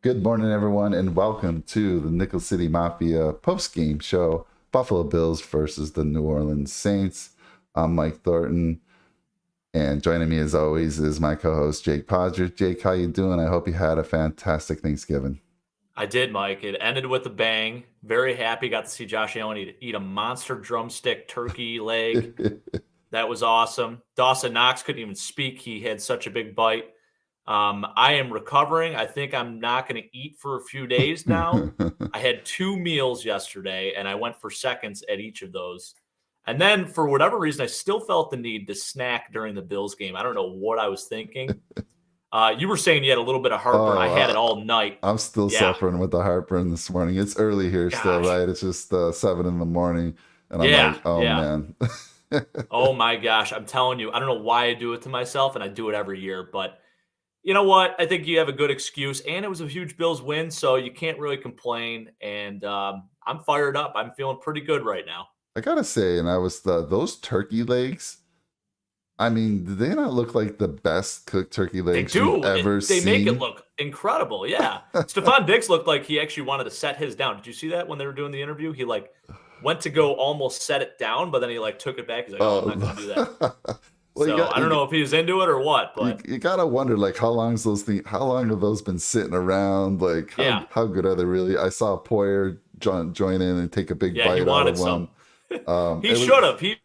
Good morning, everyone, and welcome to the Nickel City Mafia post-game show, Buffalo Bills versus the New Orleans Saints. I'm Mike Thornton, and joining me as always is my co-host Jake Podger. Jake, how you doing? I hope you had a fantastic Thanksgiving. I did, Mike. It ended with a bang. Very happy. Got to see Josh Allen eat a monster drumstick turkey leg. That was awesome. Dawson Knox couldn't even speak. He had such a big bite. I am recovering. I think I'm not going to eat for a few days now. I had 2 meals yesterday, and I went for seconds at each of those. And then, for whatever reason, I still felt the need to snack during the Bills game. I don't know what I was thinking. You were saying you had a little bit of heartburn. I had it all night. I'm still Yeah. suffering with the heartburn this morning. It's early here still, Gosh. right? It's just 7 in the morning, and I'm Yeah, like, oh yeah. man. Oh my gosh, I'm telling you, I don't know why I do it to myself, and I do it every year. But you know what? I think you have a good excuse, and it was a huge Bills win, so you can't really complain. And I'm fired up. I'm feeling pretty good right now. I gotta say, and I was those turkey legs. I mean, do they not look like the best cooked turkey They legs you've do. ever They seen? make it look incredible. Yeah. Stephon Dix looked like he actually wanted to set his down. Did you see that when they were doing the interview? He went to go almost set it down, but then he took it back. He's like, "Oh, I'm not going to do that." Well, So I don't know if he was into it or what, but you gotta wonder, like, how long have those been sitting around? Like, yeah, how good are they really? I saw Poyer join in and take a big yeah, he bite out wanted of one. some. He It should was, have. He had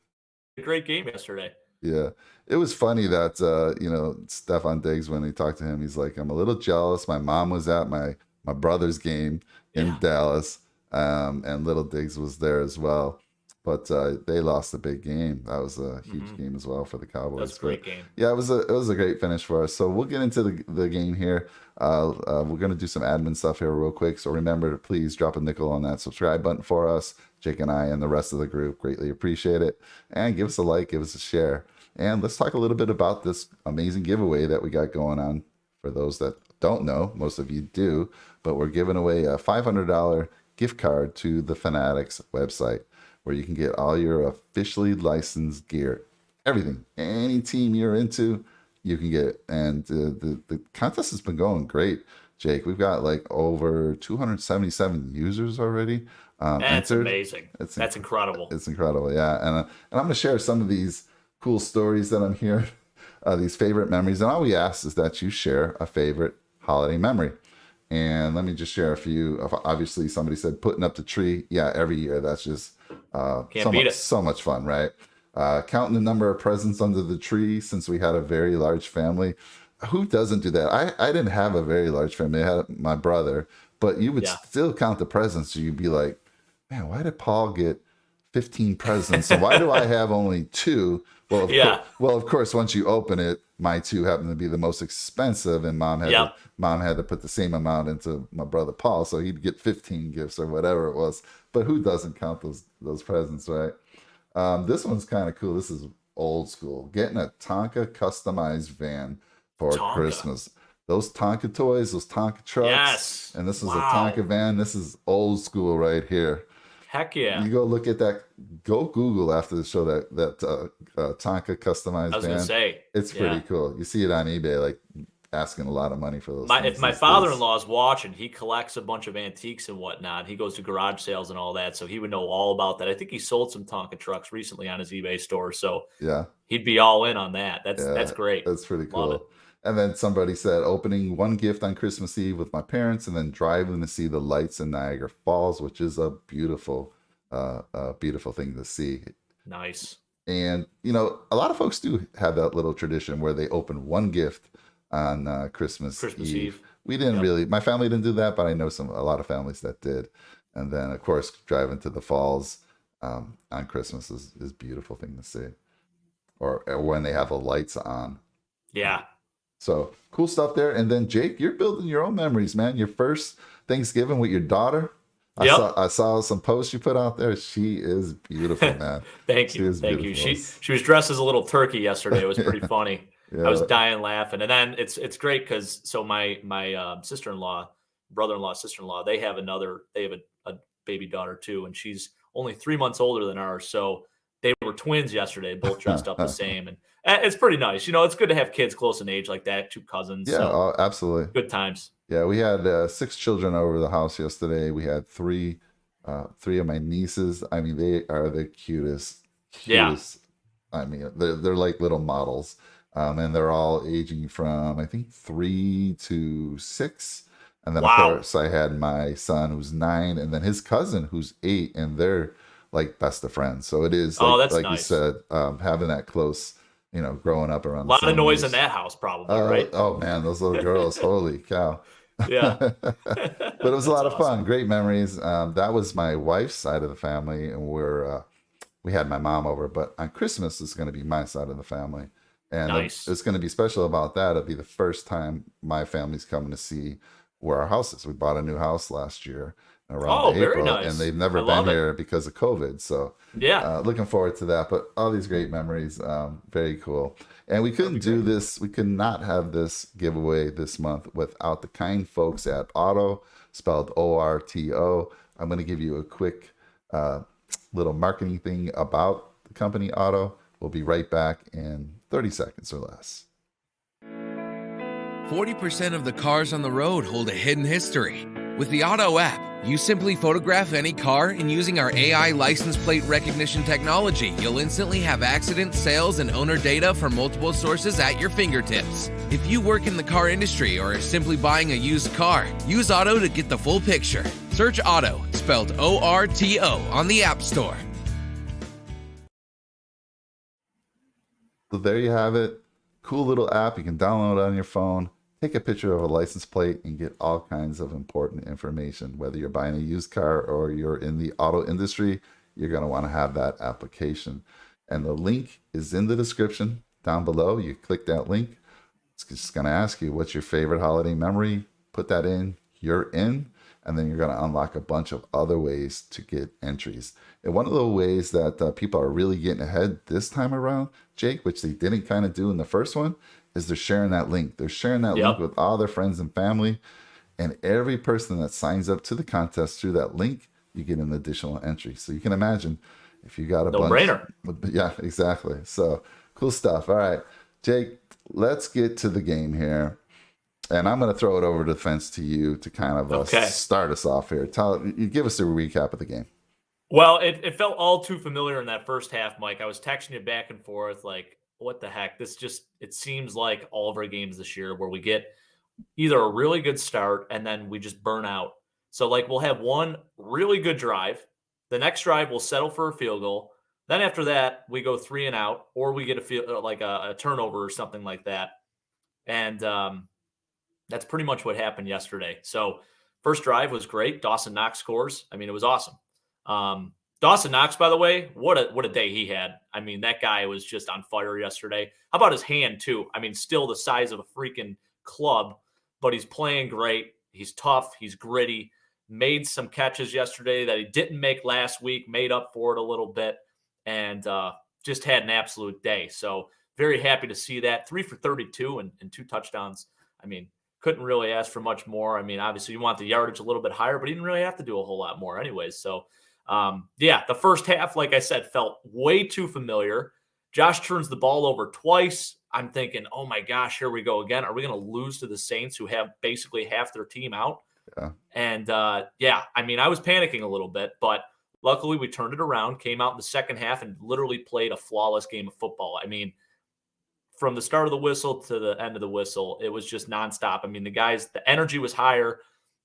a great game yesterday. yeah, it was funny that Stephon Diggs, when he talked to him, he's like, I'm a little jealous. My mom was at my brother's game in Yeah. Dallas, and little Diggs was there as well. But they lost a big game. That was a huge game as well for the Cowboys. That's a great game. Yeah, it was a great finish for us. So we'll get into the game here. We're gonna do some admin stuff here real quick. So remember to please drop a nickel on that subscribe button for us. Jake and I and the rest of the group greatly appreciate it. And give us a like, give us a share. And let's talk a little bit about this amazing giveaway that we got going on. For those that don't know, most of you do, but we're giving away a $500 gift card to the Fanatics website, where you can get all your officially licensed gear. Everything, any team you're into, you can get it. And the contest has been going great, Jake. We've got like over 277 users already That's entered. amazing. That's incredible. It's incredible, yeah. And I'm going to share some of these cool stories that I'm hearing, these favorite memories. And all we ask is that you share a favorite holiday memory. And let me just share a few. Obviously, somebody said putting up the tree. Yeah, every year. That's just Can't beat it. so much fun, right? Counting the number of presents under the tree, since we had a very large family. Who doesn't do that? I didn't have a very large family. I had my brother, but you would Yeah. still count the presents. So you'd be like, man, why did Paul get 15 presents? And why do I have only 2? Well, Yeah. of course, once you open it, my 2 happen to be the most expensive, and mom Yep. had to put the same amount into my brother Paul, so he'd get 15 gifts or whatever it was. But who doesn't count those presents, right? This one's kind of cool. This is old school. Getting a Tonka customized van for Tonka. Christmas. Those Tonka toys, those Tonka trucks, Yes. and this is a Wow. Tonka van. This is old school right here. Heck yeah. You go look at that. Go Google after the show that Tonka customized I was van. gonna say. It's Yeah. pretty cool. You see it on eBay, like asking a lot of money for those things If my these days. father-in-law is watching, he collects a bunch of antiques and whatnot. He goes to garage sales and all that, so he would know all about that. I think he sold some Tonka trucks recently on his eBay store, so Yeah, he'd be all in on that. That's yeah, great. that's pretty Love it. cool. And then somebody said opening one gift on Christmas Eve with my parents, and then driving to see the lights in Niagara Falls, which is a beautiful thing to see. Nice. And a lot of folks do have that little tradition where they open one gift on Christmas Eve. We didn't Yep. really. My family didn't do that, but I know a lot of families that did. And then, of course, driving to the falls on Christmas is a beautiful thing to see, or when they have the lights on. Yeah. So cool stuff there. And then, Jake, you're building your own memories, man. Your first Thanksgiving with your daughter. Yep. I saw some posts you put out there. She is beautiful, man. Thank She you. is Thank you. beautiful. She was dressed as a little turkey yesterday. It was pretty funny. I was Yeah. dying laughing. And then it's great because my sister-in-law, brother-in-law, sister-in-law, they have a baby daughter too, and she's only 3 months older than ours. So they were twins yesterday, both dressed up the same, and it's pretty nice. It's good to have kids close in age like that, 2 cousins. Yeah, So absolutely. good times. Yeah, we had 6 children over the house yesterday. We had three of my nieces. I mean, they are the cutest, Yeah. cutest. I mean, they're like little models, and they're all aging from I think 3 to 6, and then of Wow. course I had my son who's 9, and then his cousin who's 8, and they're like best of friends. So it is Oh, that's like you nice. said, having that close, growing up around A the lot of same noise in age. that house, probably, right? Oh man, those little girls, holy cow. Yeah. But it was a That's lot of awesome. fun, great memories. That was my wife's side of the family, and we had my mom over. But on Christmas, it's going to be my side of the family, and Nice. it's going to be special about that. It'll be the first time my family's coming to see where our house is. We bought a new house last year around Oh, very April, and nice. they've I never been love it. here because of COVID. So Yeah, looking forward to that. But all these great memories, very cool. And we that'd be couldn't do great. this, we could not have this giveaway this month without the kind folks at Auto, spelled ORTO. I'm going to give you a quick uh, little marketing thing about the company Auto. We'll be right back in 30 seconds or less. 40% of the cars on the road hold a hidden history. With the Auto app, you simply photograph any car, and using our AI license plate recognition technology, you'll instantly have accident, sales, and owner data from multiple sources at your fingertips. If you work in the car industry or are simply buying a used car, use Auto to get the full picture. Search Auto, spelled O-R-T-O, on the App Store. So there you have it. Cool little app you can download on your phone. Take a picture of a license plate and get all kinds of important information. Whether you're buying a used car or you're in the auto industry, you're going to want to have that application. And the link is in the description down below. You click that link. It's just going to ask you, what's your favorite holiday memory? Put that in. You're in. And then you're going to unlock a bunch of other ways to get entries. And one of the ways that people are really getting ahead this time around, Jake, which they didn't kind of do in the first one, is they're sharing that link. They're sharing that link Yep. with all their friends and family. And every person that signs up to the contest through that link, you get an additional entry. So you can imagine if you got a No bunch. brainer. Yeah, exactly. So cool stuff. All right, Jake, let's get to the game here. And I'm going to throw it over the fence to you to kind of Okay. start us off here. You give us a recap of the game. Well, it felt all too familiar in that first half, Mike. I was texting you back and forth, like, what the heck? It seems like all of our games this year where we get either a really good start and then we just burn out. So, like, we'll have one really good drive. The next drive, we'll settle for a field goal. Then after that, we go 3 and out, or we get a turnover or something like that. And that's pretty much what happened yesterday. So, first drive was great. Dawson Knox scores. I mean, it was awesome. Dawson Knox, by the way, what a day he had. I mean, that guy was just on fire yesterday. How about his hand too? I mean, still the size of a freaking club, but he's playing great. He's tough. He's gritty. Made some catches yesterday that he didn't make last week. Made up for it a little bit, and just had an absolute day. So very happy to see that. 3 for 32 and 2 touchdowns. I mean, couldn't really ask for much more. I mean, obviously you want the yardage a little bit higher, but he didn't really have to do a whole lot more anyways. So yeah, the first half, like I said, felt way too familiar. Josh turns the ball over twice. I'm thinking, oh my gosh, here we go again. Are we going to lose to the Saints, who have basically half their team out? Yeah. And yeah, I mean, I was panicking a little bit, but luckily we turned it around, came out in the second half and literally played a flawless game of football. I mean, from the start of the whistle to the end of the whistle, it was just nonstop. I mean, the energy was higher.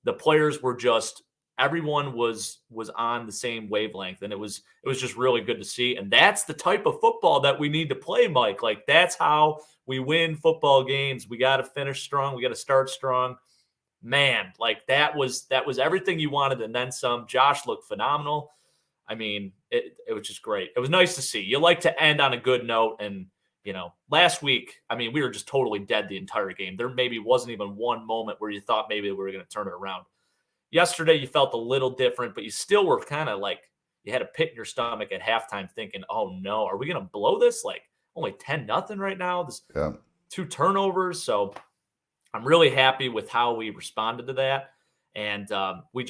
The players were just, everyone was on the same wavelength, and it was just really good to see. And that's the type of football that we need to play, Mike. Like, that's how we win football games. We got to finish strong. We got to start strong. Man, like that was everything you wanted and then some. Josh looked phenomenal. I mean, it was just great. It was nice to see. You like to end on a good note. And, last week, I mean, we were just totally dead the entire game. There maybe wasn't even one moment where you thought maybe we were going to turn it around. Yesterday, you felt a little different, but you still were kind of like you had a pit in your stomach at halftime thinking, oh, no, are we going to blow this? Like only 10-0 right now. There's Yeah. 2 turnovers. So I'm really happy with how we responded to that. And we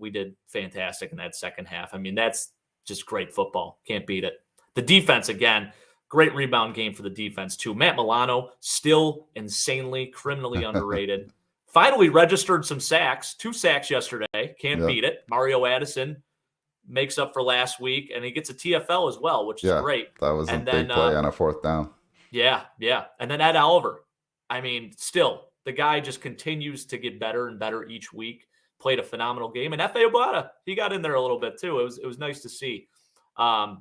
did fantastic in that second half. I mean, that's just great football. Can't beat it. The defense, again, great rebound game for the defense, too. Matt Milano, still insanely, criminally underrated. finally registered some sacks, 2 sacks yesterday. Can't beat it. Mario Addison makes up for last week, and he gets a TFL as well, which is great. That was and a big play on a 4th down. Yeah. And then Ed Oliver. I mean, still, the guy just continues to get better and better each week. Played a phenomenal game. And F.A. Obata, he got in there a little bit too. It was nice to see. I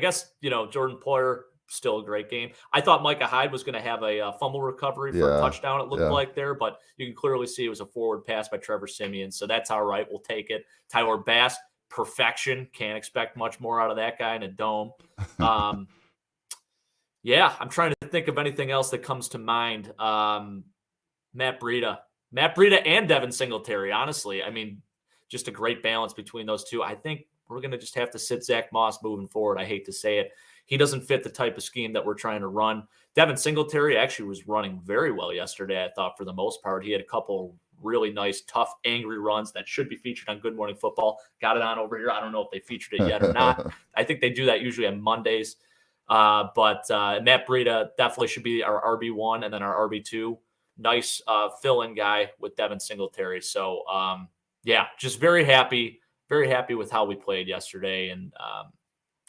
guess, Jordan Poyer, still a great game. I thought Micah Hyde was going to have a fumble recovery for a touchdown, it looked like there, but you can clearly see it was a forward pass by Trevor Siemian. So that's all right. We'll take it. Tyler Bass, perfection. Can't expect much more out of that guy in a dome. I'm trying to think of anything else that comes to mind. Matt Breida and Devin Singletary, honestly. I mean, just a great balance between those two. I think we're going to just have to sit Zach Moss moving forward. I hate to say it. He doesn't fit the type of scheme that we're trying to run. Devin Singletary actually was running very well yesterday, I thought, for the most part. He had a couple really nice, tough, angry runs that should be featured on Good Morning Football. Got it on over here. I don't know if they featured it yet or not. I think they do that usually on Mondays. But Matt Breida definitely should be our RB1 and then our RB2. Nice fill-in guy with Devin Singletary. So, just very happy with how we played yesterday, and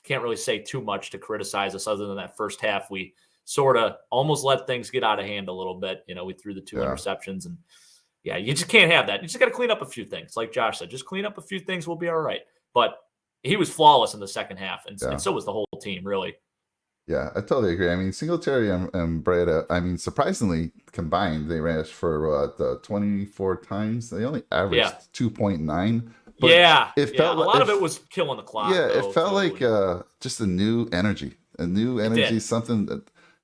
can't really say too much to criticize us other than that first half. We sort of almost let things get out of hand a little bit. We threw the 2 interceptions, and you just can't have that. You just got to clean up a few things. Like Josh said, just clean up a few things. We'll be all right. But he was flawless in the second half, and so was the whole team, really. Yeah, I totally agree. I mean, Singletary and Breida, surprisingly combined, they ran for 24 times. They only averaged 2.9. But it felt like, a lot of it was killing the clock. Yeah, it felt like just a new energy, something that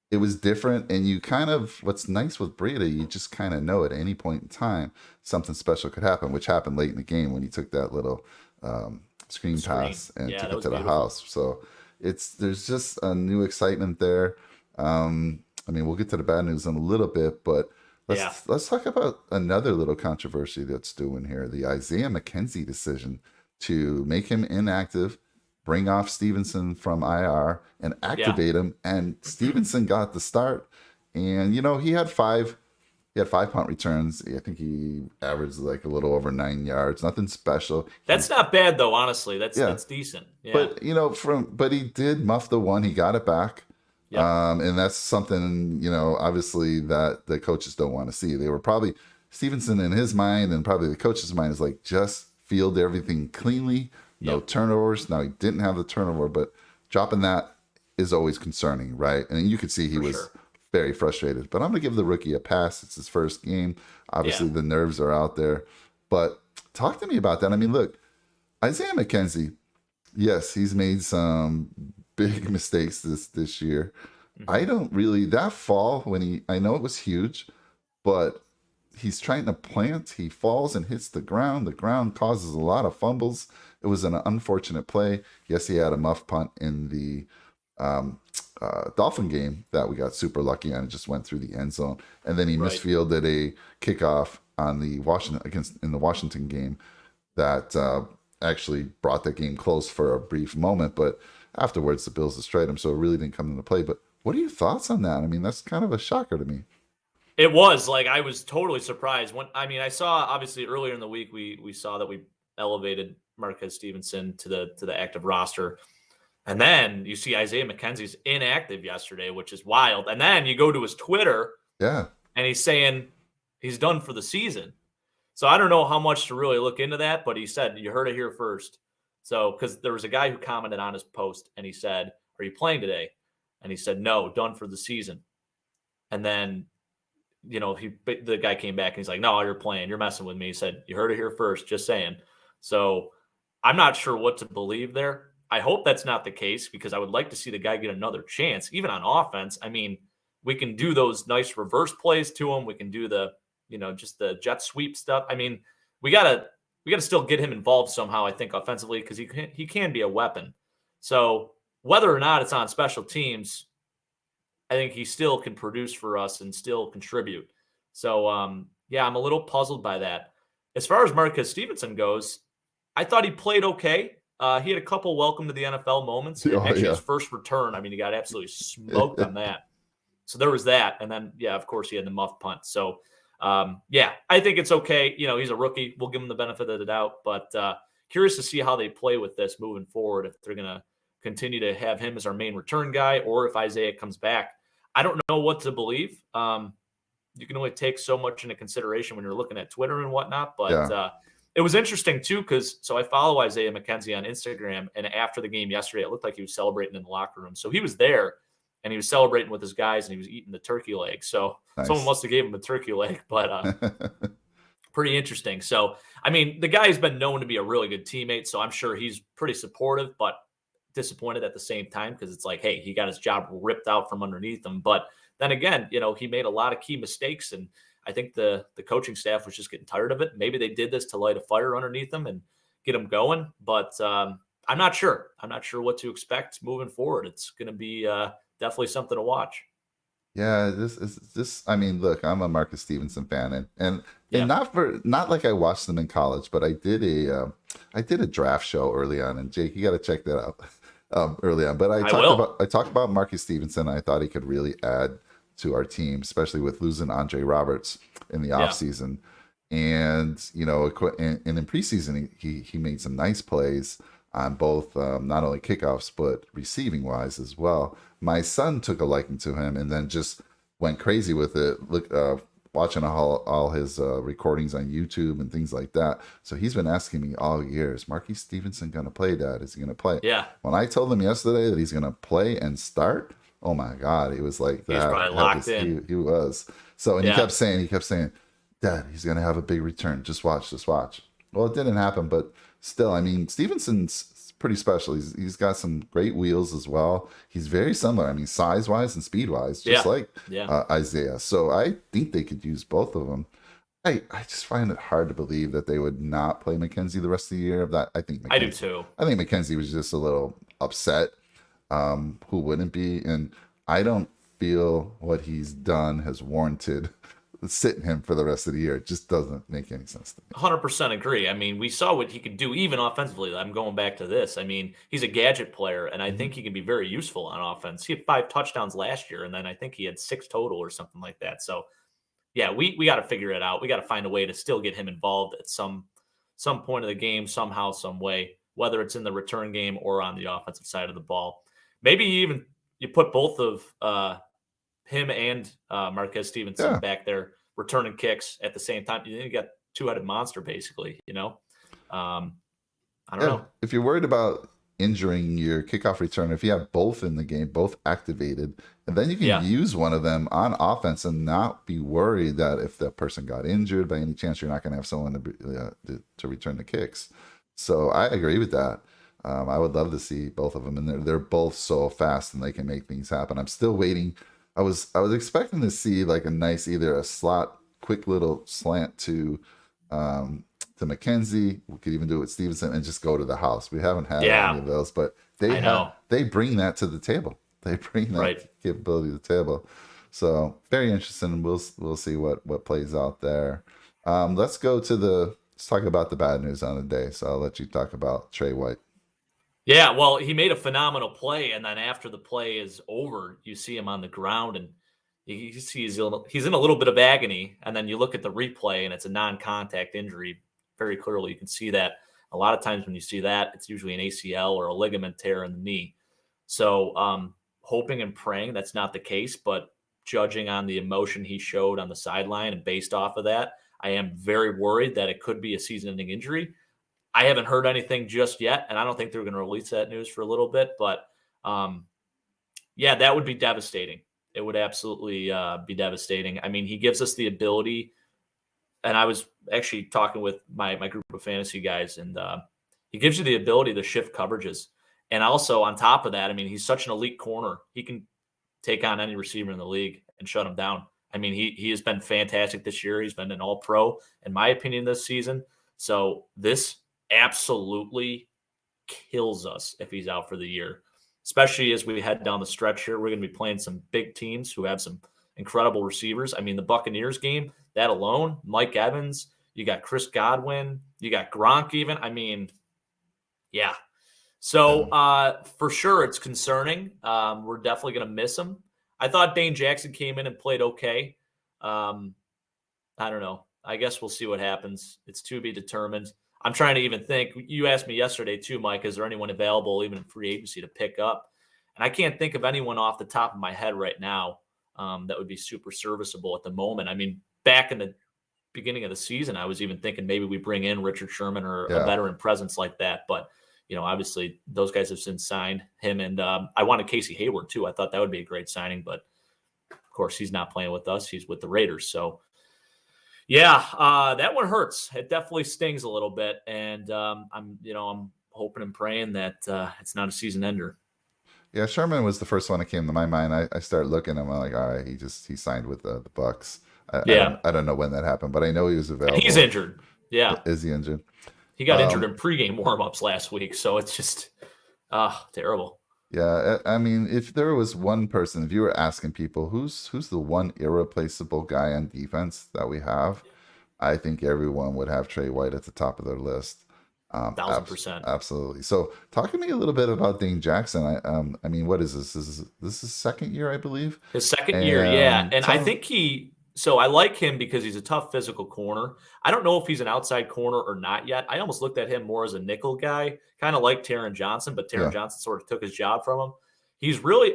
it was different. And you kind of, what's nice with Breida, you just kind of know at any point in time something special could happen, which happened late in the game when he took that little screen pass and took it to the house. So there's just a new excitement there. We'll get to the bad news in a little bit, but let's talk about another little controversy that's doing here. The Isaiah Mckenzie decision to make him inactive, bring off Stevenson from IR, and activate him. And Stevenson got the start. And, he had five punt returns. I think he averaged like a little over 9 yards. Nothing special. That's not bad, though, honestly. That's decent. Yeah. But, but he did muff the one. He got it back. Yep. And that's something, obviously that the coaches don't want to see. They were probably, Stevenson in his mind and probably the coach's mind is like, just field everything cleanly, no turnovers. Now, he didn't have the turnover, but dropping that is always concerning, right? And you could see he was very frustrated. But I'm going to give the rookie a pass. It's his first game. Obviously, the nerves are out there. But talk to me about that. I mean, look, Isaiah Mckenzie, yes, he's made some big mistakes this year. I don't really, that fall when I know it was huge, but he's trying to plant, he falls and hits the ground causes a lot of fumbles. It was an unfortunate play. Yes, he had a muff punt in the Dolphin game that we got super lucky on. It just went through the end zone, and then he misfielded a kickoff on the Washington game that actually brought that game close for a brief moment, but afterwards, the Bills destroyed him, so it really didn't come into play. But what are your thoughts on that? I mean, that's kind of a shocker to me. It was. I was totally surprised. I saw, obviously, earlier in the week, we saw that we elevated Marquez Stevenson to the active roster. And then you see Isaiah McKenzie's inactive yesterday, which is wild. And then you go to his Twitter, and he's saying he's done for the season. So I don't know how much to really look into that, but he said, you heard it here first. So, because there was a guy who commented on his post, and he said, "Are you playing today?" And he said, "No, done for the season." And then, the guy came back and he's like, "No, you're playing. You're messing with me." He said, "You heard it here first. Just saying." So, I'm not sure what to believe there. I hope that's not the case because I would like to see the guy get another chance, even on offense. I mean, we can do those nice reverse plays to him. We can do the, just the jet sweep stuff. I mean, we gotta still get him involved somehow, I think, offensively, because he can be a weapon. So whether or not it's on special teams, I think he still can produce for us and still contribute. So, I'm a little puzzled by that. As far as Marquez Stevenson goes, I thought he played okay. He had a couple welcome to the NFL moments. His first return, he got absolutely smoked on that. So there was that. And then, of course, he had the muff punt. So Yeah, I think it's okay. He's a rookie. We'll give him the benefit of the doubt, but curious to see how they play with this moving forward. If they're going to continue to have him as our main return guy, or if Isaiah comes back. I don't know what to believe. You can only take so much into consideration when you're looking at Twitter and whatnot, but it was interesting too, because I follow Isaiah Mckenzie on Instagram, and after the game yesterday, it looked like he was celebrating in the locker room. So he was there, and he was celebrating with his guys, and he was eating the turkey leg. So someone must have gave him a turkey leg, but pretty interesting. So, I mean, the guy has been known to be a really good teammate, so I'm sure he's pretty supportive, but disappointed at the same time, because it's like, hey, he got his job ripped out from underneath him. But then again, he made a lot of key mistakes, and I think the coaching staff was just getting tired of it. Maybe they did this to light a fire underneath him and get him going, but I'm not sure. I'm not sure what to expect moving forward. It's going to be definitely something to watch. Yeah, this. I mean, look, I'm a Marcus Stevenson fan, and not like I watched them in college, but I did a draft show early on, and Jake, you got to check that out early on. But I talked about Marcus Stevenson. I thought he could really add to our team, especially with losing Andre Roberts in the offseason. And in preseason, he made some nice plays on both not only kickoffs but receiving wise as well. My son took a liking to him and then just went crazy with it. Watching all his recordings on YouTube and things like that. So he's been asking me all year, is Marquise Stevenson going to play, Dad? Is he going to play? Yeah. When I told him yesterday that he's going to play and start, oh my God, he was like that. He's probably locked in. He was. So, and he kept saying, Dad, he's going to have a big return. Just watch. Well, it didn't happen, but still, I mean, Stevenson's pretty special. He's got some great wheels as well. He's very similar. I mean, size-wise and speed-wise, just like Isaiah. So I think they could use both of them. I just find it hard to believe that they would not play Mckenzie the rest of the year. I do too. I think Mckenzie was just a little upset. Who wouldn't be? And I don't feel what he's done has warranted sitting him for the rest of the year. It just doesn't make any sense to me. 100% agree. I mean, we saw what he could do even offensively. I'm going back to this. I mean, he's a gadget player, and I think he can be very useful on offense. He had 5 touchdowns last year, and then I think he had 6 total or something like that. So, yeah, we got to figure it out. We got to find a way to still get him involved at some point of the game, somehow, some way, whether it's in the return game or on the offensive side of the ball. Maybe you put both of him and Marquez Stevenson back there returning kicks at the same time. You got two-headed monster, basically, I don't know. If you're worried about injuring your kickoff returner, if you have both in the game, both activated, and then you can use one of them on offense and not be worried that if that person got injured, by any chance you're not going to have someone to return the kicks. So I agree with that. I would love to see both of them, and they're both so fast and they can make things happen. I'm still waiting. I was expecting to see like a nice, either a slot, quick little slant to Mckenzie. We could even do it with Stevenson and just go to the house. We haven't had any of those, but they bring that to the table. They bring that capability to the table. So very interesting. We'll see what plays out there. Let's talk about the bad news on the day. So I'll let you talk about Trey White. Yeah, well, he made a phenomenal play, and then after the play is over, you see him on the ground, and he's in a little bit of agony, and then you look at the replay, and it's a non-contact injury. Very clearly, you can see that. A lot of times when you see that, it's usually an ACL or a ligament tear in the knee. So hoping and praying that's not the case, but judging on the emotion he showed on the sideline and based off of that, I am very worried that it could be a season-ending injury. I haven't heard anything just yet, and I don't think they're going to release that news for a little bit. But, that would be devastating. It would absolutely be devastating. I mean, he gives us the ability, and I was actually talking with my group of fantasy guys, and he gives you the ability to shift coverages. And also, on top of that, I mean, he's such an elite corner. He can take on any receiver in the league and shut him down. I mean, he has been fantastic this year. He's been an all-pro, in my opinion, this season. So this absolutely kills us if he's out for the year, especially as we head down the stretch here. We're going to be playing some big teams who have some incredible receivers. I mean, the Buccaneers game, that alone, Mike Evans, you got Chris Godwin, you got Gronk even. I mean, yeah. So for sure it's concerning. We're definitely going to miss him. I thought Dane Jackson came in and played okay. I don't know. I guess we'll see what happens. It's to be determined. I'm trying to even think. You asked me yesterday too, Mike, is there anyone available even in free agency to pick up? And I can't think of anyone off the top of my head right now that would be super serviceable at the moment. I mean, back in the beginning of the season, I was even thinking maybe we bring in Richard Sherman or a veteran presence like that. But, obviously those guys have since signed him. And I wanted Casey Hayward too. I thought that would be a great signing. But, of course, he's not playing with us. He's with the Raiders. So, yeah, that one hurts. It definitely stings a little bit. And I'm hoping and praying that it's not a season ender. Yeah, Sherman was the first one that came to my mind. I started looking, and I'm like, all right, he signed with the Bucks. I don't know when that happened, but I know he was available. And he's injured. Yeah. Is he injured? He got injured in pregame warmups last week, so it's just terrible. Yeah, I mean, if there was one person, if you were asking people who's the one irreplaceable guy on defense that we have, I think everyone would have Trey White at the top of their list. 1,000%. Absolutely. So, talk to me a little bit about Dane Jackson. I mean, what is this? This is his second year, I believe. His second year, yeah. And I think I like him because he's a tough physical corner. I don't know if he's an outside corner or not yet. I almost looked at him more as a nickel guy, kind of like Taron Johnson, but Taron Johnson sort of took his job from him.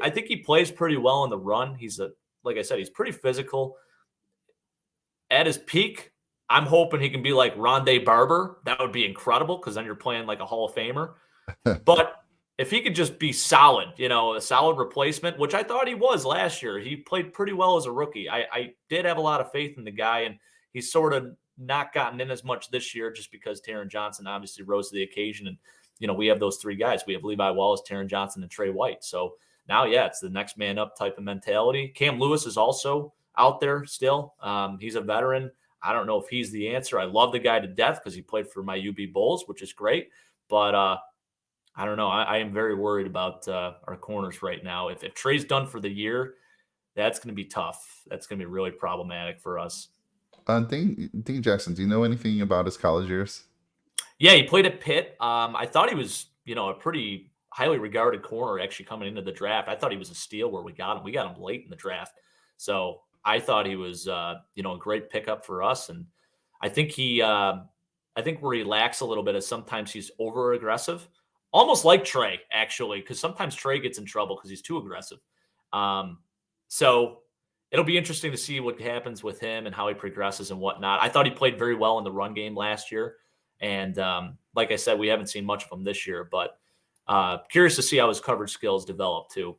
I think he plays pretty well in the run. Like I said, he's pretty physical. At his peak, I'm hoping he can be like Rondé Barber. That would be incredible because then you're playing like a Hall of Famer. But if he could just be solid, a solid replacement, which I thought he was last year. He played pretty well as a rookie. I did have a lot of faith in the guy, and he's sort of not gotten in as much this year just because Taron Johnson obviously rose to the occasion. And, we have those three guys. We have Levi Wallace, Taron Johnson, and Trey White. So now, it's the next man up type of mentality. Cam Lewis is also out there still. He's a veteran. I don't know if he's the answer. I love the guy to death because he played for my UB Bulls, which is great. But I don't know. I am very worried about our corners right now. If Trey's done for the year, that's going to be tough. That's going to be really problematic for us. Dean Jackson, do you know anything about his college years? Yeah, he played at Pitt. I thought he was, a pretty highly regarded corner actually coming into the draft. I thought he was a steal where we got him. We got him late in the draft. So I thought he was, a great pickup for us. And I think where he lacks a little bit is sometimes he's over aggressive, almost like Trey, actually, because sometimes Trey gets in trouble because he's too aggressive. So it'll be interesting to see what happens with him and how he progresses and whatnot. I thought he played very well in the run game last year. And like I said, we haven't seen much of him this year, but curious to see how his coverage skills develop too.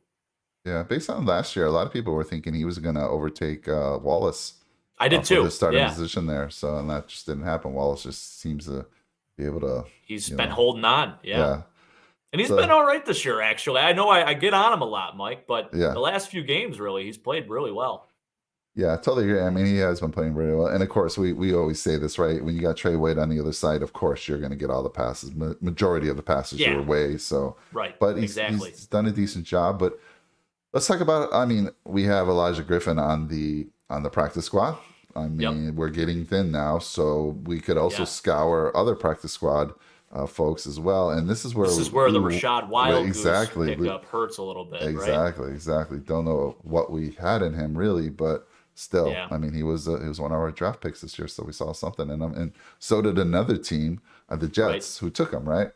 Yeah, based on last year, a lot of people were thinking he was going to overtake Wallace. I did too. The starting position there, and that just didn't happen. Wallace just seems to be able to. He's been holding on, and he's been all right this year. Actually, I know I get on him a lot, Mike, but the last few games, really, he's played really well. Yeah, I totally agree. I mean, he has been playing really well, and of course, we always say this, right? When you got Trey White on the other side, of course, you're going to get all the passes, majority of the passes your way. So, right, but he's done a decent job, but. Let's talk about. I mean, we have Elijah Griffin on the practice squad. I mean, we're getting thin now, so we could also scour other practice squad folks as well. And this is where the Rashad Wild exactly pickup hurts a little bit. Exactly. Don't know what we had in him really, but still, I mean, he was one of our draft picks this year, so we saw something in him, and so did another team, the Jets, who took him, right?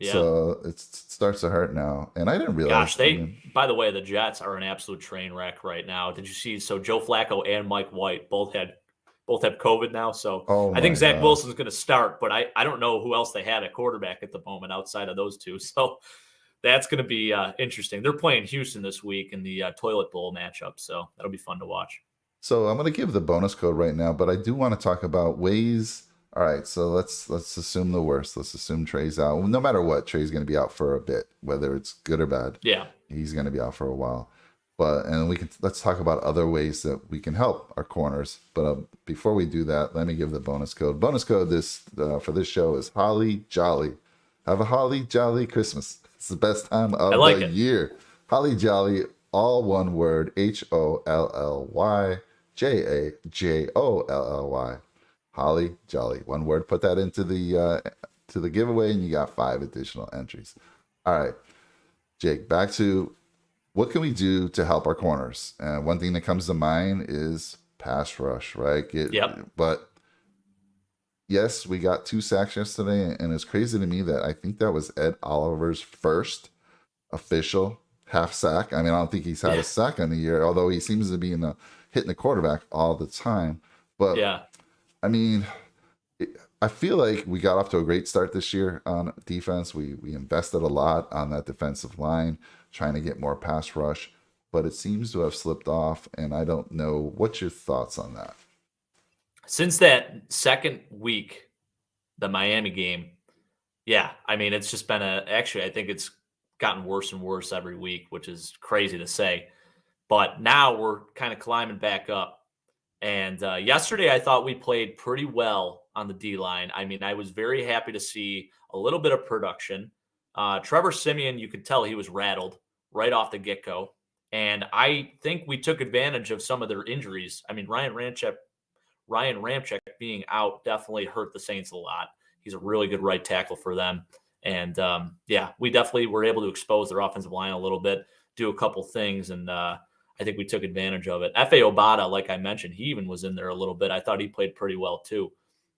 Yeah. So it starts to hurt now. And I didn't realize. By the way, the Jets are an absolute train wreck right now. Did you see? So Joe Flacco and Mike White both have COVID now. So I think Zach Wilson's going to start, but I don't know who else they have at quarterback at the moment outside of those two. So that's going to be interesting. They're playing Houston this week in the Toilet Bowl matchup. So that'll be fun to watch. So I'm going to give the bonus code right now, but I do want to talk about ways. All right, so let's assume the worst. Let's assume Trey's out. No matter what, Trey's going to be out for a bit, whether it's good or bad. Yeah, he's going to be out for a while. And let's talk about other ways that we can help our corners. But before we do that, let me give the bonus code. Bonus code for this show is Holly Jolly. Have a Holly Jolly Christmas. It's the best time of the year. Holly Jolly, all one word. HOLLY JAJOLLY. Holly Jolly, one word. Put that into the giveaway, and you got 5 additional entries. All right, Jake. Back to what can we do to help our corners? One thing that comes to mind is pass rush, right? Yep. But yes, we got 2 sacks yesterday, and it's crazy to me that I think that was Ed Oliver's first official half sack. I mean, I don't think he's had a sack in a year, although he seems to be hitting the quarterback all the time. But Yeah. I mean, I feel like we got off to a great start this year on defense. We invested a lot on that defensive line, trying to get more pass rush, but it seems to have slipped off, and I don't know. What's your thoughts on that? Since that second week, the Miami game, yeah, I mean, it's just been actually, I think it's gotten worse and worse every week, which is crazy to say. But now we're kind of climbing back up. And yesterday, I thought we played pretty well on the D line. I mean, I was very happy to see a little bit of production. Trevor Siemian, you could tell he was rattled right off the get go. And I think we took advantage of some of their injuries. I mean, Ryan Ramczyk being out definitely hurt the Saints a lot. He's a really good right tackle for them. And yeah, we definitely were able to expose their offensive line a little bit, do a couple things, and I think we took advantage of it. F.A. Obata, like I mentioned, he even was in there a little bit. I thought he played pretty well too.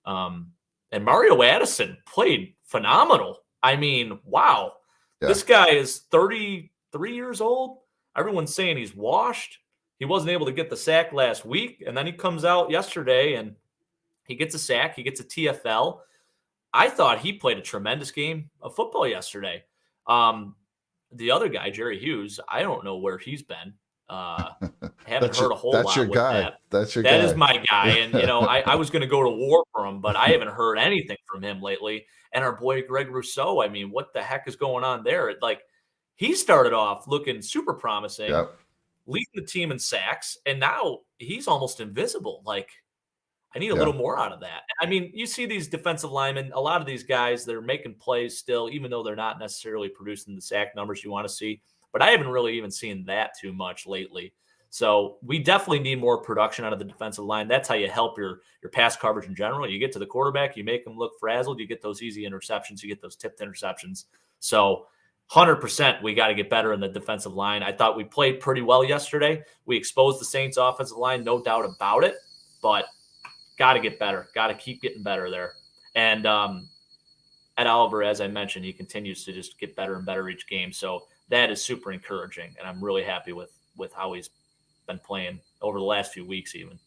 And Mario Addison played phenomenal. I mean, wow. Yeah. This guy is 33 years old. Everyone's saying he's washed. He wasn't able to get the sack last week, and then he comes out yesterday and he gets a sack. He gets a TFL. I thought he played a tremendous game of football yesterday. The other guy, Jerry Hughes, I don't know where he's been. Haven't heard a whole lot. That's your guy. That's your guy. That is my guy. And, you know, I was going to go to war for him, but I haven't heard anything from him lately. And our boy, Greg Rousseau, I mean, what the heck is going on there? Like, he started off looking super promising, leading the team in sacks, and now he's almost invisible. Like, I need a little more out of that. I mean, you see these defensive linemen, a lot of these guys, they're making plays still, even though they're not necessarily producing the sack numbers you want to see. But I haven't really even seen that too much lately. So we definitely need more production out of the defensive line. That's how you help your pass coverage in general. You get to the quarterback, you make them look frazzled, you get those easy interceptions, you get those tipped interceptions. So 100% we got to get better in the defensive line. I thought we played pretty well yesterday. We exposed the Saints offensive line, no doubt about it. But got to get better. Got to keep getting better there. And Ed Oliver, as I mentioned, he continues to just get better and better each game. So that is super encouraging, and I'm really happy with how he's been playing over the last few weeks even.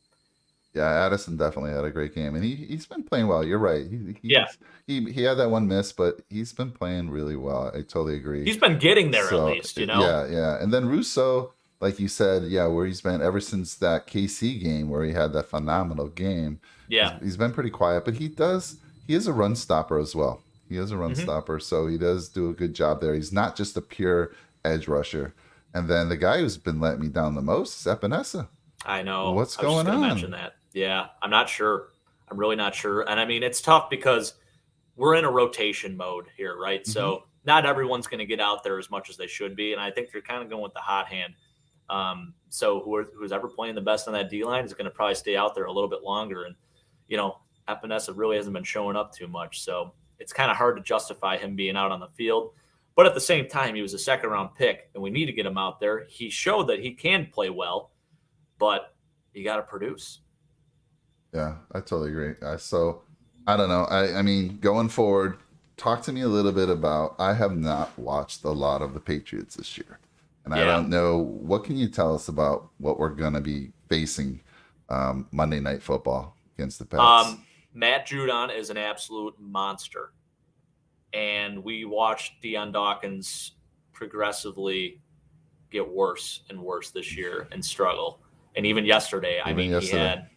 Yeah, Addison definitely had a great game, and he's been playing well. You're right. He had that one miss, but he's been playing really well. I totally agree. He's been getting there at least, you know? Yeah. And then Rousseau, like you said, where he's been ever since that KC game where he had that phenomenal game. Yeah. He's been pretty quiet, but he is a run stopper as well. He is a run stopper, so he does do a good job there. He's not just a pure edge rusher. And then the guy who's been letting me down the most is Epinesa. I know. What's going on? Mention that. Yeah, I'm not sure. I'm really not sure. And I mean, it's tough because we're in a rotation mode here, right? Mm-hmm. So not everyone's going to get out there as much as they should be. And I think they're kind of going with the hot hand. So who's ever playing the best on that D-line is going to probably stay out there a little bit longer. And, you know, Epinesa really hasn't been showing up too much. So it's kind of hard to justify him being out on the field. But at the same time, he was a second-round pick, and we need to get him out there. He showed that he can play well, but you got to produce. Yeah, I totally agree. So, I don't know. I mean, going forward, talk to me a little bit about, I have not watched a lot of the Patriots this year. And I don't know, what can you tell us about what we're going to be facing Monday Night Football against the Pats? Matt Judon is an absolute monster. And we watched Deion Dawkins progressively get worse and worse this year and struggle. And even yesterday, he had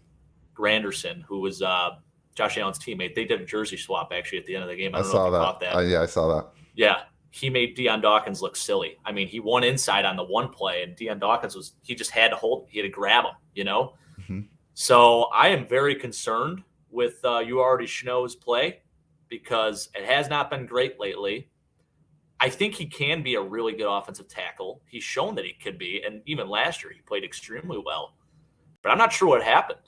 Granderson, who was Josh Allen's teammate. They did a jersey swap, actually, at the end of the game. I don't know if you caught that. I saw that. Yeah. He made Deion Dawkins look silly. I mean, he won inside on the one play, and Deion Dawkins he just had to hold, he had to grab him, you know? Mm-hmm. So I am very concerned with Uardi Shino's play because it has not been great lately. I think he can be a really good offensive tackle. He's shown that he could be, and even last year he played extremely well. But I'm not sure what happened.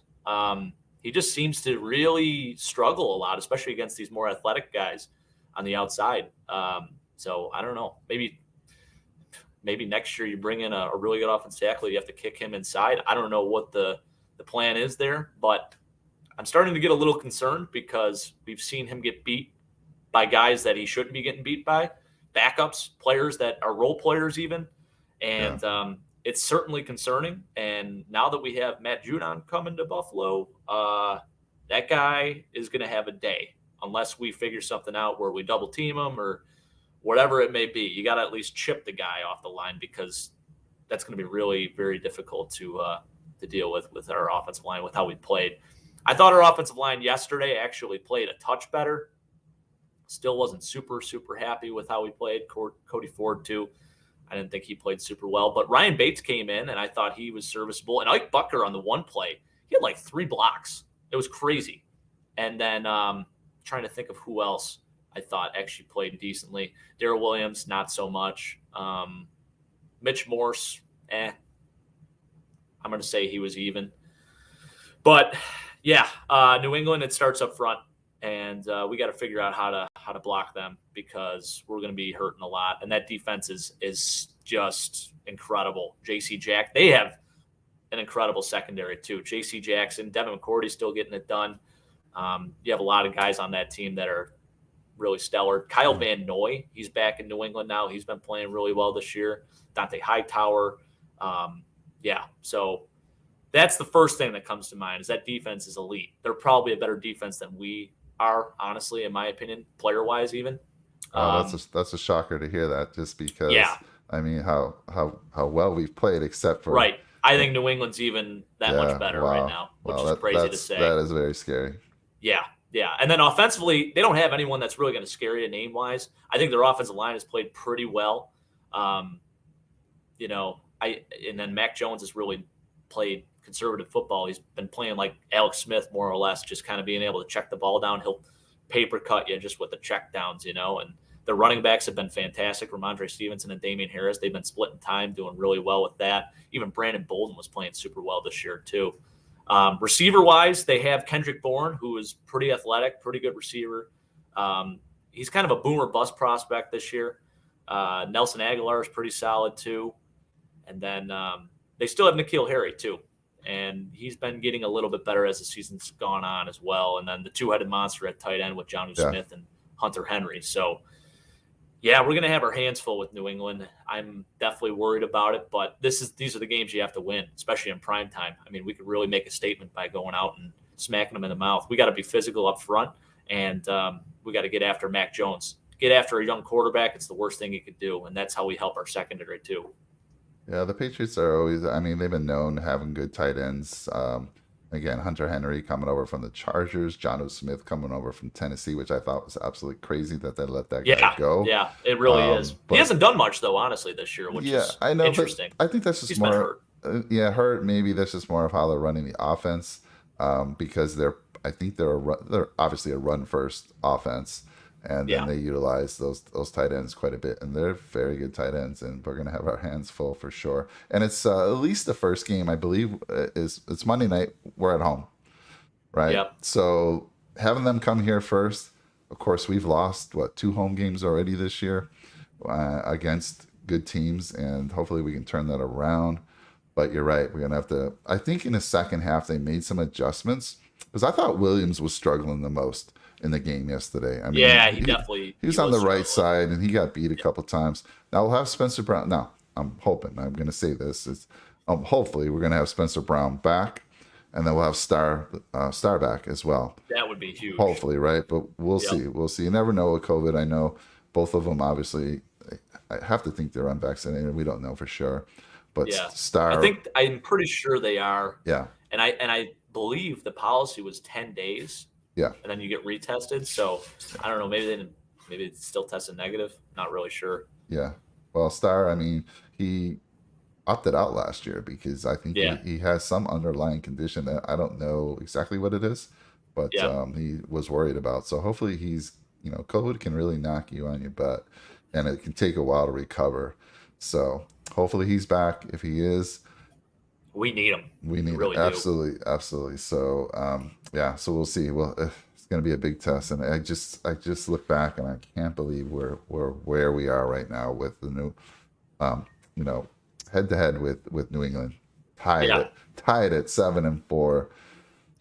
He just seems to really struggle a lot, especially against these more athletic guys on the outside. So I don't know. Maybe next year you bring in a really good offensive tackle. You have to kick him inside. I don't know what the the plan is there. But I'm starting to get a little concerned because we've seen him get beat by guys that he shouldn't be getting beat by, backups, players that are role players even. And it's certainly concerning. And now that we have Matt Judon coming to Buffalo, that guy is going to have a day unless we figure something out where we double team him or whatever it may be. You got to at least chip the guy off the line because that's going to be really very difficult to deal with our offensive line, with how we played. I thought our offensive line yesterday actually played a touch better. Still wasn't super, super happy with how we played. Cody Ford, too. I didn't think he played super well. But Ryan Bates came in, and I thought he was serviceable. And Ike Bucker on the one play, he had like 3 blocks. It was crazy. And then trying to think of who else I thought actually played decently. Darrell Williams, not so much. Mitch Morse, I'm going to say he was even. But, yeah, New England, it starts up front. And we got to figure out how to block them because we're going to be hurting a lot. And that defense is just incredible. J.C. Jack, they have an incredible secondary too. J.C. Jackson, Devin McCourty still getting it done. You have a lot of guys on that team that are really stellar. Kyle Van Noy, he's back in New England now. He's been playing really well this year. Dante Hightower. So that's the first thing that comes to mind is that defense is elite. They're probably a better defense than we are, honestly, in my opinion, player-wise even. That's a shocker to hear that just because, I mean, how well we've played except for – Right. I think New England's even that much better right now, which is crazy to say. That is very scary. Yeah. And then offensively, they don't have anyone that's really going to scare you name-wise. I think their offensive line has played pretty well. And then Mac Jones has really played conservative football. He's been playing like Alex Smith, more or less, just kind of being able to check the ball down. He'll paper cut you just with the check downs, and the running backs have been fantastic. Ramondre Stevenson and Damian Harris, they've been splitting time, doing really well with that. Even Brandon Bolden was playing super well this year too. Receiver-wise, they have Kendrick Bourne, who is pretty athletic, pretty good receiver. He's kind of a boomer bust prospect this year. Nelson Aguilar is pretty solid too. And then they still have N'Keal Harry too. And he's been getting a little bit better as the season's gone on as well. And then the two-headed monster at tight end with Jonnu Smith and Hunter Henry. So, we're going to have our hands full with New England. I'm definitely worried about it, but these are the games you have to win, especially in prime time. I mean, we could really make a statement by going out and smacking them in the mouth. We got to be physical up front, and we got to get after Mac Jones. Get after a young quarterback. It's the worst thing you could do, and that's how we help our secondary too. Yeah, the Patriots are always, I mean, they've been known having good tight ends. Again, Hunter Henry coming over from the Chargers, Jonnu Smith coming over from Tennessee, which I thought was absolutely crazy that they let that guy go. Yeah, it really is. But he hasn't done much, though, honestly, this year, which is I know, interesting. I think that's just He's more – hurt. Maybe that's just more of how they're running the offense because they're obviously a run-first offense. And then they utilize those tight ends quite a bit. And they're very good tight ends. And we're going to have our hands full for sure. And it's at least the first game, I believe, it's Monday night. We're at home, right? Yep. So having them come here first, of course, we've lost, 2 home games already this year against good teams. And hopefully we can turn that around. But you're right. We're going to have to – I think in the second half they made some adjustments. Because I thought Williams was struggling the most in the game yesterday. I mean, he was on the right side and he got beat a couple times. Now we'll have Spencer Brown. Now I'm going to say this. Hopefully we're going to have Spencer Brown back, and then we'll have Star back as well. That would be huge. Hopefully, right? But we'll see. We'll see. You never know with COVID. I know both of them, obviously, I have to think they're unvaccinated. We don't know for sure. But Star, I'm pretty sure they are. Yeah. And I believe the policy was 10 days. Yeah. And then you get retested. So I don't know. Maybe it's still tested negative. Not really sure. Yeah. Well, Star, I mean, he opted out last year because I think he has some underlying condition that I don't know exactly what it is, but he was worried about. So hopefully COVID can really knock you on your butt, and it can take a while to recover. So hopefully he's back. If he is, we need him. We need really him. Absolutely. So, so we'll see. Well, it's going to be a big test. And I just look back and I can't believe we're where we are right now with the new, head to head with New England. tied at 7-4.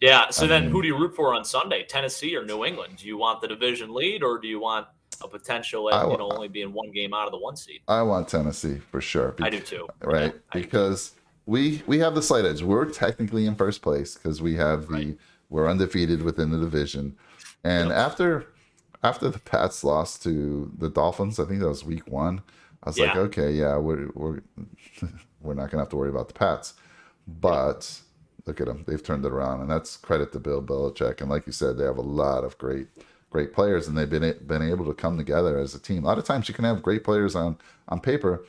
Yeah. So then who do you root for on Sunday? Tennessee or New England? Do you want the division lead, or do you want a potential at only being one game out of the 1 seed? I want Tennessee for sure. I do too. Right. Yeah, because we have the slight edge. We're technically in first place because we have we're undefeated within the division. And after the Pats lost to the Dolphins, I think that was week 1. I was like, okay, yeah, we're not gonna have to worry about the Pats. But look at them; they've turned it around, and that's credit to Bill Belichick. And like you said, they have a lot of great players, and they've been able to come together as a team. A lot of times, you can have great players on paper,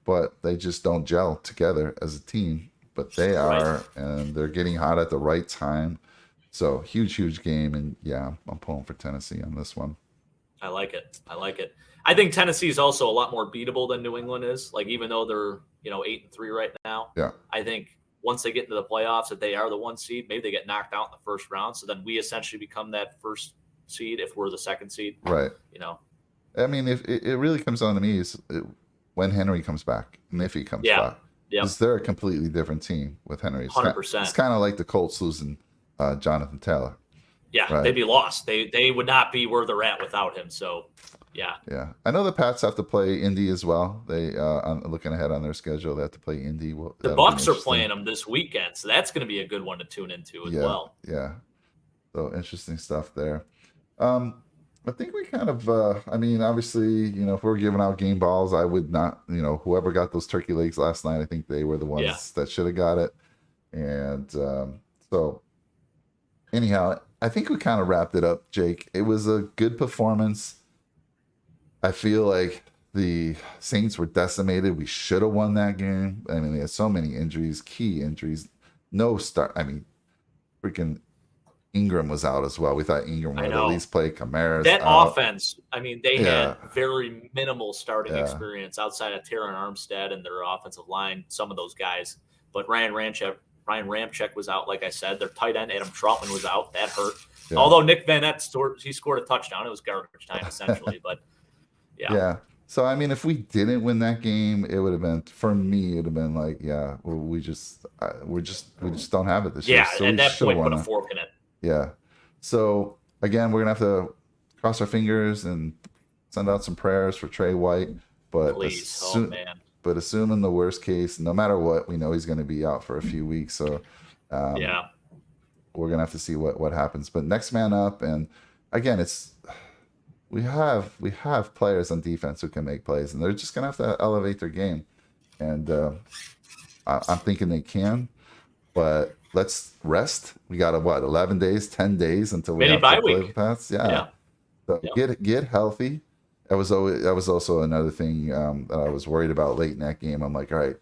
but they just don't gel together as a team. But they are, and they're getting hot at the right time. So huge game, and yeah, I'm pulling for Tennessee on this one. I like it. I think Tennessee is also a lot more beatable than New England is. Like, even though they're 8-3 right now, I think once they get into the playoffs, if they are the 1 seed, maybe they get knocked out in the first round. So then we essentially become that first seed if we're the 2nd seed. Right. I mean, if it really comes down to me is when Henry comes back, and if he comes back, because they're a completely different team with Henry. 100%. It's kind of like the Colts losing Jonathan Taylor. Yeah, they'd be lost. They would not be where they're at without him. So, yeah. Yeah. I know the Pats have to play Indy as well. They looking ahead on their schedule, they have to play Indy. The Bucks are playing them this weekend, so that's going to be a good one to tune into as well. Yeah. So interesting stuff there. I think we kind of, obviously, if we're giving out game balls, I would not, whoever got those turkey legs last night, I think they were the ones that should have got it. And so anyhow, I think we kind of wrapped it up, Jake. It was a good performance. I feel like the Saints were decimated. We should have won that game. I mean, they had so many injuries, key injuries. No start. I mean, freaking Ingram was out as well. We thought Ingram would at least play. Kamara's that out. Offense, I mean, they had very minimal starting experience outside of Terran Armstead and their offensive line, some of those guys. But Ryan Ramczyk was out, like I said. Their tight end, Adam Troutman, was out. That hurt. Yeah. Although Nick Van Nett scored a touchdown. It was garbage time, essentially. But, yeah. So, I mean, if we didn't win that game, it would have been, for me, it would have been like, we just don't have it this year. Yeah, at that point, put a fork in it. Yeah. So, again, we're going to have to cross our fingers and send out some prayers for Trey White. But please. Man. But assuming the worst case, no matter what, we know he's going to be out for a few weeks. So, we're going to have to see what happens. But next man up. And, again, we have players on defense who can make plays. And they're just going to have to elevate their game. And I'm thinking they can. But let's rest. We got 11 days, 10 days until we have to play the Pats. Yeah. So get healthy. That was also another thing that I was worried about late in that game. I'm like, all right,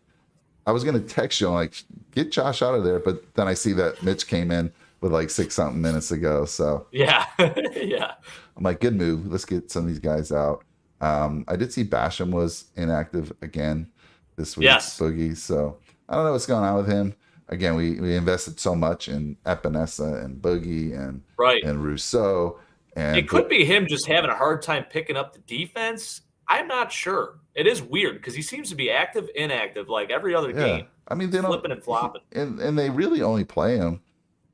I was gonna text you, I'm like, get Josh out of there, but then I see that Mitch came in with like 6-something minutes ago. So yeah. I'm like, good move. Let's get some of these guys out. I did see Basham was inactive again this week. Yes. Boogie. So I don't know what's going on with him. Again, we invested so much in Epinesa and Boogie and Rousseau. And it could be him just having a hard time picking up the defense. I'm not sure. It is weird because he seems to be active, inactive, like every other game. I mean, they flipping and flopping. And they really only play him.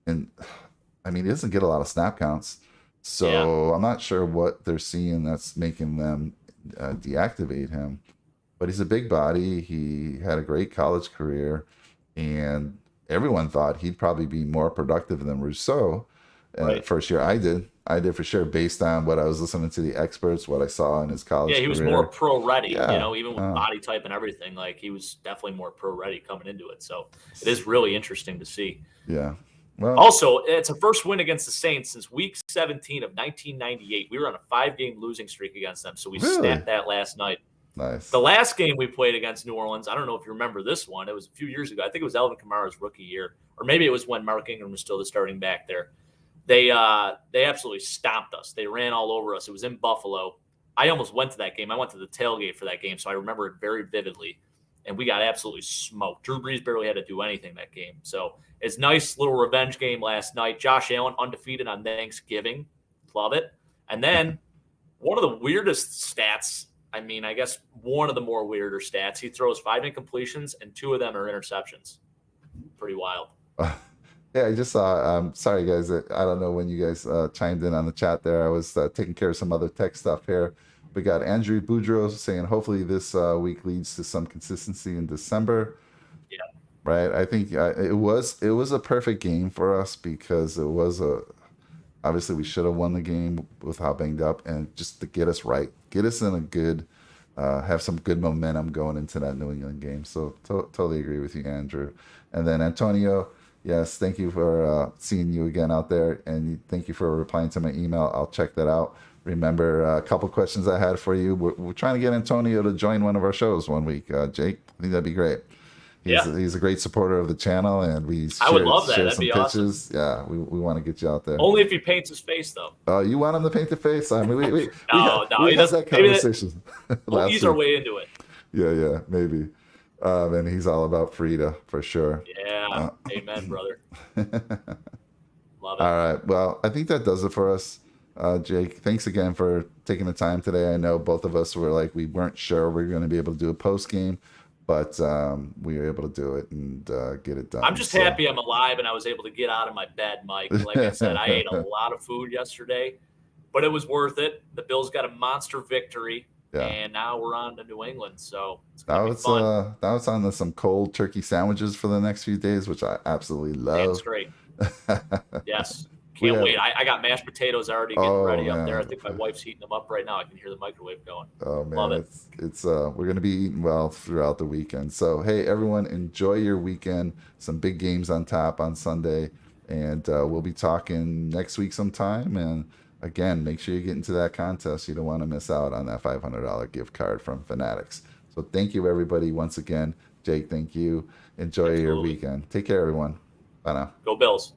And I mean, he doesn't get a lot of snap counts. So I'm not sure what they're seeing that's making them deactivate him. But he's a big body. He had a great college career. And everyone thought he'd probably be more productive than Rousseau first year. I did for sure, based on what I was listening to the experts, what I saw in his college career. Yeah, he was more pro-ready, even with body type and everything. Like, he was definitely more pro-ready coming into it. So it is really interesting to see. Yeah. Well, also, it's a first win against the Saints since week 17 of 1998. We were on a 5-game losing streak against them, so we snapped that last night. Nice. The last game we played against New Orleans, I don't know if you remember this one. It was a few years ago. I think it was Alvin Kamara's rookie year, or maybe it was when Mark Ingram was still the starting back there. They absolutely stomped us. They ran all over us. It was in Buffalo. I almost went to that game. I went to the tailgate for that game, so I remember it very vividly. And we got absolutely smoked. Drew Brees barely had to do anything that game. So it's a nice little revenge game last night. Josh Allen undefeated on Thanksgiving. Love it. And then one of the weirdest stats, I mean, I guess one of the more weirder stats, he throws 5 incompletions and 2 of them are interceptions. pretty wild. Yeah, I just saw. Sorry, guys. I don't know when you guys chimed in on the chat there. I was taking care of some other tech stuff here. We got Andrew Boudreau saying, hopefully this week leads to some consistency in December. Yeah. Right. I think it was a perfect game for us because it was obviously we should have won the game with how banged up, and just to get us right, get us in a good, have some good momentum going into that New England game. So totally agree with you, Andrew. And then Antonio. Yes, thank you for seeing you again out there, and thank you for replying to my email. I'll check that out. Remember a couple questions I had for you. We're trying to get Antonio to join one of our shows one week. Jake, I think that'd be great. He's a great supporter of the channel, and I would love that. share That'd some be pitches. Awesome. Yeah, we want to get you out there. Only if he paints his face, though. Oh, you want him to paint the face? I mean, we had that conversation. We'll ease our way into it. Yeah, maybe. And he's all about Frida for sure. Yeah, amen, brother. Love it. All right, well, I think that does it for us, Jake. Thanks again for taking the time today. I know both of us were like, we weren't sure we were going to be able to do a post game, but we were able to do it and get it done. I'm just happy I'm alive and I was able to get out of my bed, Mike. Like I said, I ate a lot of food yesterday, but it was worth it. The Bills got a monster victory. Yeah. And now we're on to New England, so it's gonna be fun. Now it's on to some cold turkey sandwiches for the next few days, which I absolutely love. That's great. Yes, can't wait. I got mashed potatoes already getting ready up there. I think my wife's heating them up right now. I can hear the microwave going. Oh man, love it. It's we're gonna be eating well throughout the weekend. So hey, everyone, enjoy your weekend. Some big games on tap on Sunday, and we'll be talking next week sometime. And again, make sure you get into that contest. You don't want to miss out on that $500 gift card from Fanatics. So thank you, everybody, once again. Jake, thank you. Enjoy your weekend. Take care, everyone. Bye now. Go Bills.